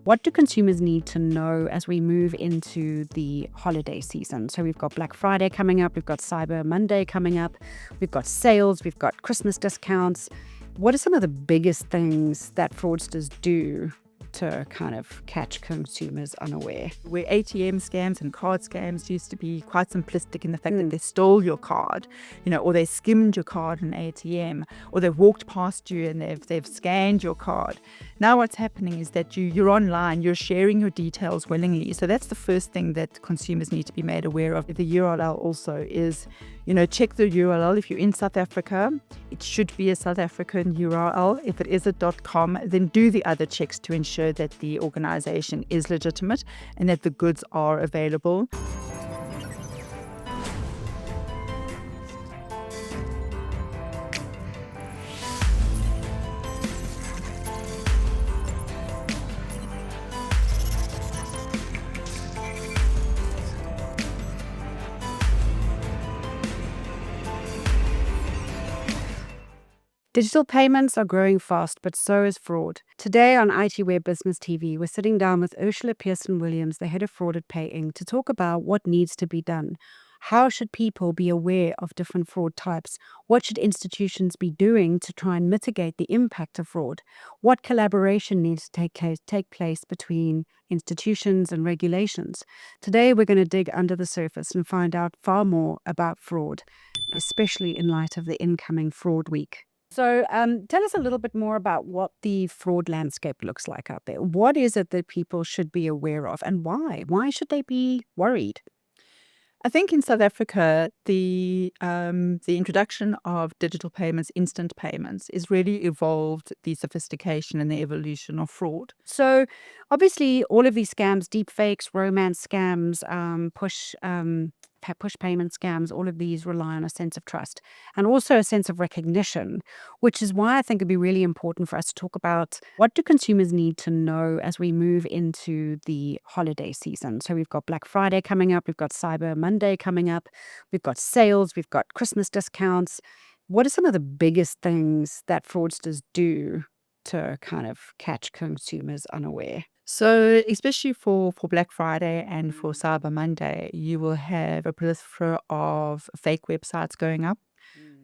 What do consumers need to know as we move into the holiday season? So we've got Black Friday coming up, we've got Cyber Monday coming up, we've got sales, we've got Christmas discounts. What are some of the biggest things that fraudsters do to kind of catch consumers unaware? Where ATM scams and card scams used to be quite simplistic in the fact that they stole your card, or they skimmed your card in an ATM, or they've walked past you and they've scanned your card. Now what's happening is that you're online, you're sharing your details willingly. So that's the first thing that consumers need to be made aware of. The URL also is, check the URL. If you're in South Africa, it should be a South African URL. If it is a .com, then do the other checks to ensure that the organization is legitimate and that the goods are available. Digital payments are growing fast, but so is fraud. Today on ITWeb Business TV, we're sitting down with Ursula Pearson-Williams, the head of fraud at PayInc, to talk about what needs to be done. How should people be aware of different fraud types? What should institutions be doing to try and mitigate the impact of fraud? What collaboration needs to take place between institutions and regulations? Today, we're going to dig under the surface and find out far more about fraud, especially in light of the incoming fraud week. So tell us a little bit more about what the fraud landscape looks like out there. What is it that people should be aware of and why? Why should they be worried? I think in South Africa, the introduction of digital payments, instant payments, is really evolved the sophistication and the evolution of fraud. So obviously all of these scams, deep fakes, romance scams, push payment scams, all of these rely on a sense of trust and also a sense of recognition, which is why I think it'd be really important for us to talk about what do consumers need to know as we move into the holiday season. So we've got Black Friday coming up, we've got Cyber Monday coming up, we've got sales, we've got Christmas discounts. What are some of the biggest things that fraudsters do to kind of catch consumers unaware? So especially for Black Friday and for Cyber Monday, you will have a plethora of fake websites going up.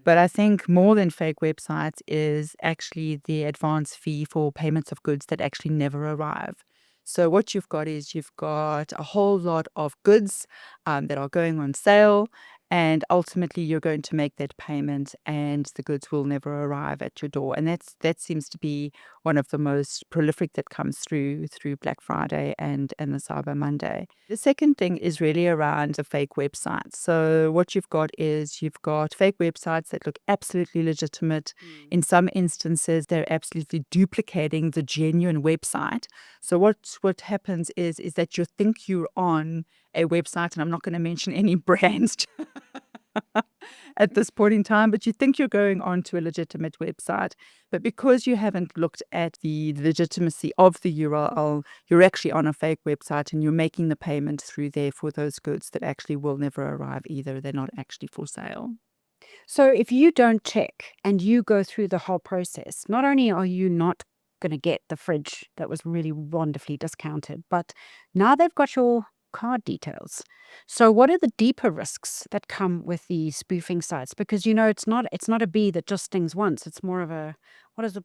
But I think more than fake websites is actually the advance fee for payments of goods that actually never arrive. So what you've got is you've got a whole lot of goods that are going on sale, and ultimately you're going to make that payment and the goods will never arrive at your door. And that seems to be one of the most prolific that comes through Black Friday and the Cyber Monday. The second thing is really around the fake websites. So what you've got is you've got fake websites that look absolutely legitimate. In some instances, they're absolutely duplicating the genuine website. So what happens is that you think you're on a website, and I'm not going to mention any brands at this point in time, but you think you're going on to a legitimate website. But because you haven't looked at the legitimacy of the URL, you're actually on a fake website and you're making the payment through there for those goods that actually will never arrive either. They're not actually for sale. So if you don't check and you go through the whole process, not only are you not going to get the fridge that was really wonderfully discounted, but now they've got your card details. So what are the deeper risks that come with the spoofing sites? Because it's not a bee that just stings once. It's more of a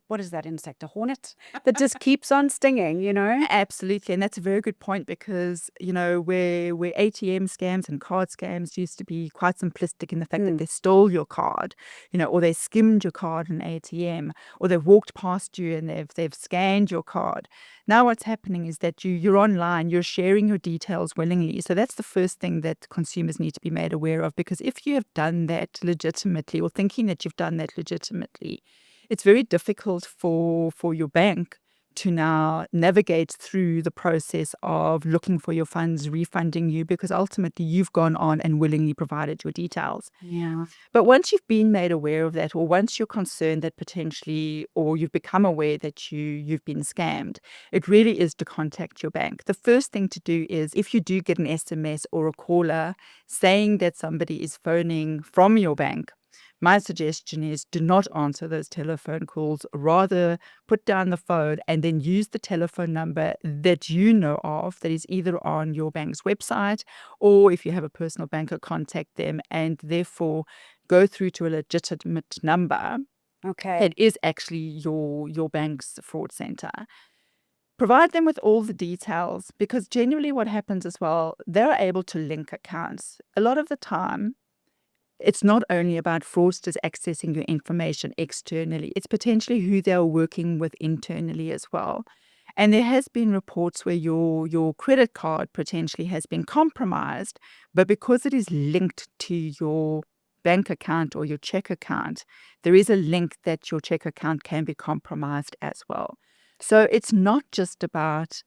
what is that insect? A hornet that just keeps on stinging, Absolutely. And that's a very good point because, where ATM scams and card scams used to be quite simplistic in the fact that they stole your card, or they skimmed your card in an ATM, or they've walked past you and they've scanned your card. Now what's happening is that you're online, you're sharing your details willingly. So that's the first thing that consumers need to be made aware of, because if you have done that legitimately or thinking that you've done that legitimately, it's very difficult for your bank to now navigate through the process of looking for your funds, refunding you, because ultimately you've gone on and willingly provided your details. Yeah. But once you've been made aware of that, or once you're concerned that potentially, or you've become aware that you've been scammed, it really is to contact your bank. The first thing to do is, if you do get an SMS or a caller saying that somebody is phoning from your bank, my suggestion is do not answer those telephone calls. Rather, put down the phone and then use the telephone number that you know of that is either on your bank's website, or if you have a personal banker, contact them and therefore go through to a legitimate number Okay. that is actually your bank's fraud center. Provide them with all the details, because generally what happens as well, they're able to link accounts. A lot of the time, it's not only about fraudsters accessing your information externally, it's potentially who they're working with internally as well. And there has been reports where your credit card potentially has been compromised, but because it is linked to your bank account or your check account, there is a link that your check account can be compromised as well. So it's not just about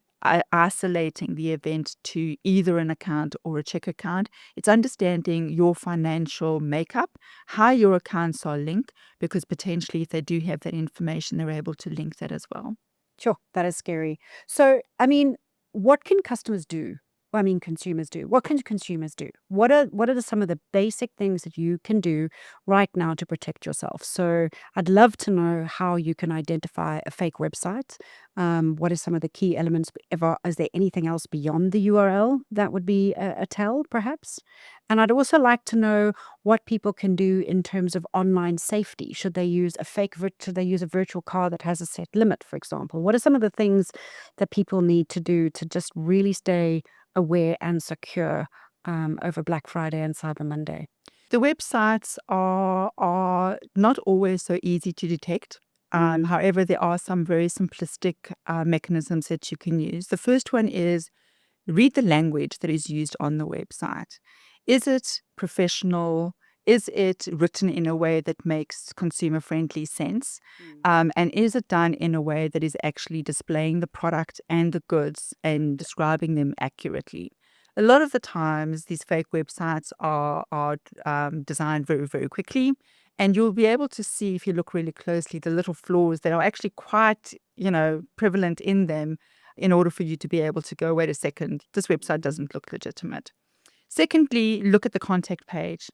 isolating the event to either an account or a check account. It's understanding your financial makeup, how your accounts are linked, because potentially if they do have that information, they're able to link that as well. Sure, that is scary. So, I mean, what can customers do? Well, I mean, consumers do. What can consumers do? What are some of the basic things that you can do right now to protect yourself? So, I'd love to know how you can identify a fake website. What are some of the key elements? Is there anything else beyond the URL that would be a tell, perhaps? And I'd also like to know what people can do in terms of online safety. Should they use should they use a virtual card that has a set limit, for example? What are some of the things that people need to do to just really stay aware and secure over Black Friday and Cyber Monday? The websites are not always so easy to detect. However, there are some very simplistic mechanisms that you can use. The first one is read the language that is used on the website. Is it professional? Is it written in a way that makes consumer-friendly sense? And is it done in a way that is actually displaying the product and the goods and describing them accurately? A lot of the times, these fake websites are designed very, very quickly, and you'll be able to see, if you look really closely, the little flaws that are actually quite, prevalent in them, in order for you to be able to go, wait a second, this website doesn't look legitimate. Secondly, look at the contact page.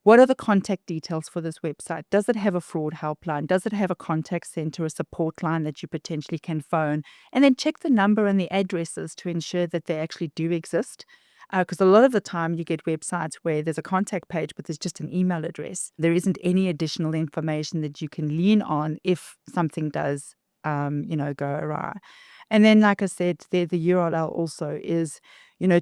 What are the contact details for this website? Does it have a fraud helpline? Does it have a contact center, a support line that you potentially can phone? And then check the number and the addresses to ensure that they actually do exist. Because a lot of the time you get websites where there's a contact page, but there's just an email address. There isn't any additional information that you can lean on if something does, go awry. And then, like I said, the URL also is,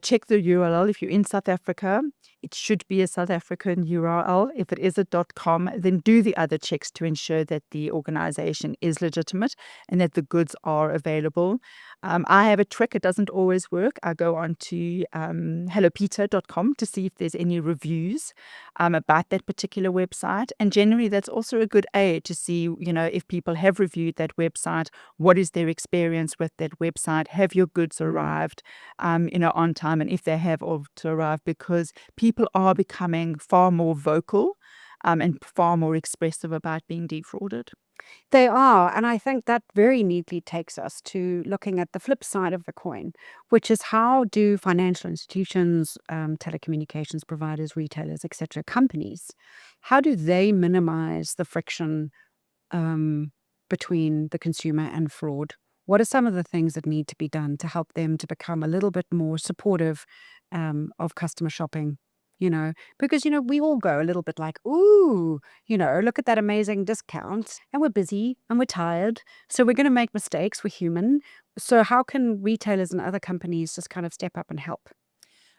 check the URL. If you're in South Africa, it should be a South African URL. If it is a .com, then do the other checks to ensure that the organization is legitimate and that the goods are available. I have a trick. It doesn't always work. I go on to hellopeter.com to see if there's any reviews about that particular website. And generally, that's also a good aid to see, if people have reviewed that website, what is their experience with that website? Have your goods arrived, on time? And if they have arrived, because people are becoming far more vocal and far more expressive about being defrauded. They are. And I think that very neatly takes us to looking at the flip side of the coin, which is how do financial institutions, telecommunications providers, retailers, etc., companies, how do they minimize the friction between the consumer and fraud? What are some of the things that need to be done to help them to become a little bit more supportive of customer shopping? Because we all go a little bit like, ooh, look at that amazing discount, and we're busy and we're tired, so we're going to make mistakes. We're human. So how can retailers and other companies just kind of step up and help?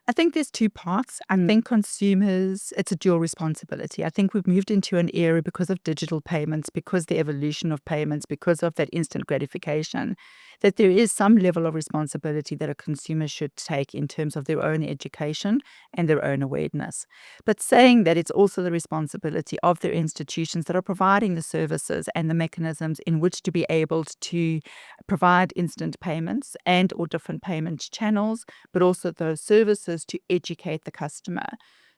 I think there's two parts. I think consumers, it's a dual responsibility. I think we've moved into an era because of digital payments, because the evolution of payments, because of that instant gratification, that there is some level of responsibility that a consumer should take in terms of their own education and their own awareness. But saying that, it's also the responsibility of their institutions that are providing the services and the mechanisms in which to be able to provide instant payments and or different payment channels, but also those services to educate the customer.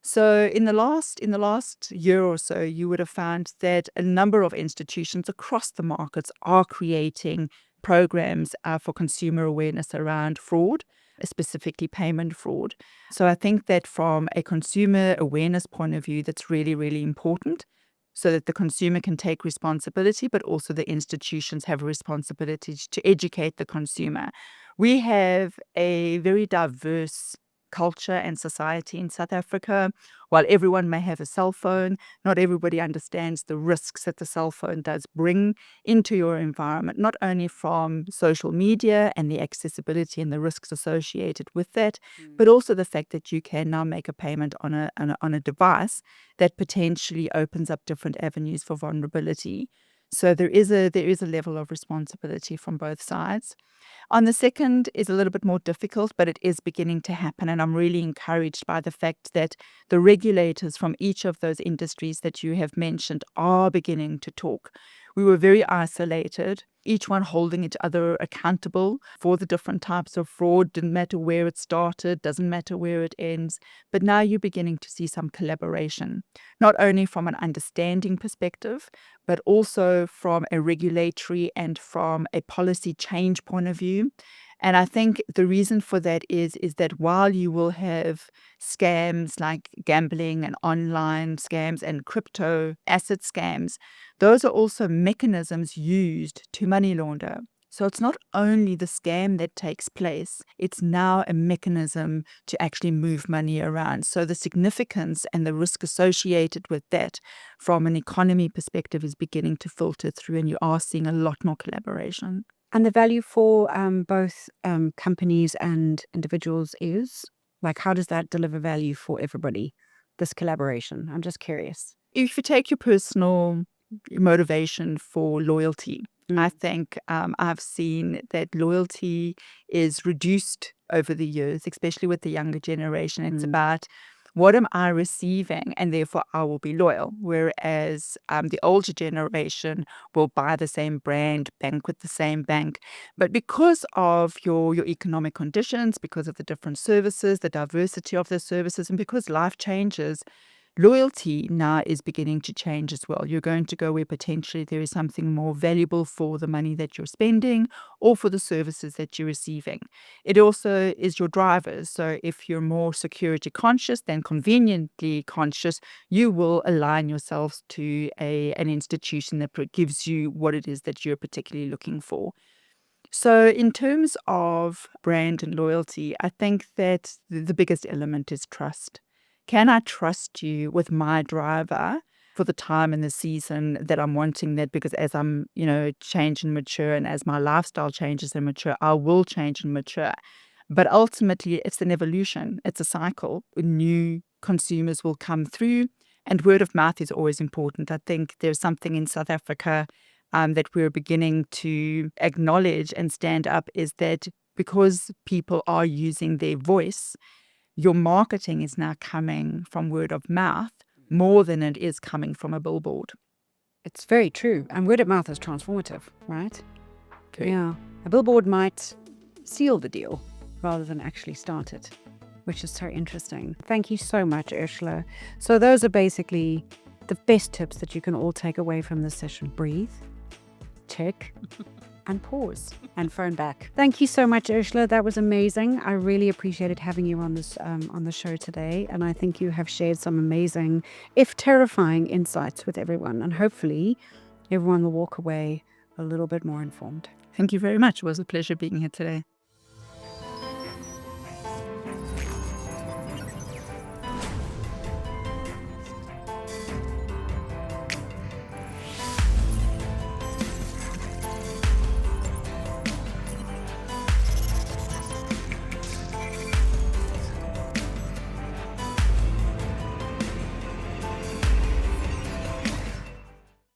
So in the last year or so, you would have found that a number of institutions across the markets are creating programs for consumer awareness around fraud, specifically payment fraud. So I think that from a consumer awareness point of view, that's really, really important. so that the consumer can take responsibility, but also the institutions have a responsibility to educate the consumer. We have a very diverse culture and society in South Africa. While everyone may have a cell phone, not everybody understands the risks that the cell phone does bring into your environment, not only from social media and the accessibility and the risks associated with that, but also the fact that you can now make a payment on a device that potentially opens up different avenues for vulnerability. So there is a level of responsibility from both sides. On the second is a little bit more difficult, but it is beginning to happen. And I'm really encouraged by the fact that the regulators from each of those industries that you have mentioned are beginning to talk. We were very isolated, each one holding each other accountable for the different types of fraud. Didn't matter where it started, doesn't matter where it ends. But now you're beginning to see some collaboration, not only from an understanding perspective, but also from a regulatory and from a policy change point of view. And I think the reason for that is that while you will have scams like gambling and online scams and crypto asset scams, those are also mechanisms used to money launder. So it's not only the scam that takes place, it's now a mechanism to actually move money around. So the significance and the risk associated with that from an economy perspective is beginning to filter through, and you are seeing a lot more collaboration. And the value for both companies and individuals is? Like, how does that deliver value for everybody, this collaboration? I'm just curious. If you take your personal motivation for loyalty, I think I've seen that loyalty is reduced over the years, especially with the younger generation. It's about, what am I receiving? And therefore, I will be loyal. Whereas the older generation will buy the same brand, bank with the same bank. But because of your economic conditions, because of the different services, the diversity of the services, and because life changes, loyalty now is beginning to change as well. You're going to go where potentially there is something more valuable for the money that you're spending or for the services that you're receiving. It also is your drivers. So if you're more security conscious than conveniently conscious, you will align yourselves to an institution that gives you what it is that you're particularly looking for. So in terms of brand and loyalty, I think that the biggest element is trust. Can I trust you with my driver for the time and the season that I'm wanting that? Because as I'm, change and mature, and as my lifestyle changes and mature, I will change and mature. But ultimately, it's an evolution. It's a cycle. New consumers will come through, and word of mouth is always important. I think there's something in South Africa that we're beginning to acknowledge and stand up, is that because people are using their voice, your marketing is now coming from word of mouth more than it is coming from a billboard. It's very true. And word of mouth is transformative, right? Okay. Yeah. A billboard might seal the deal rather than actually start it, which is so interesting. Thank you so much, Ursula. So those are basically the best tips that you can all take away from this session. Breathe, check, and pause and phone back. Thank you so much, Ursula. That was amazing. I really appreciated having you on this on the show today, and I think you have shared some amazing, if terrifying, insights with everyone, and hopefully everyone will walk away a little bit more informed. Thank you very much. It was a pleasure being here today.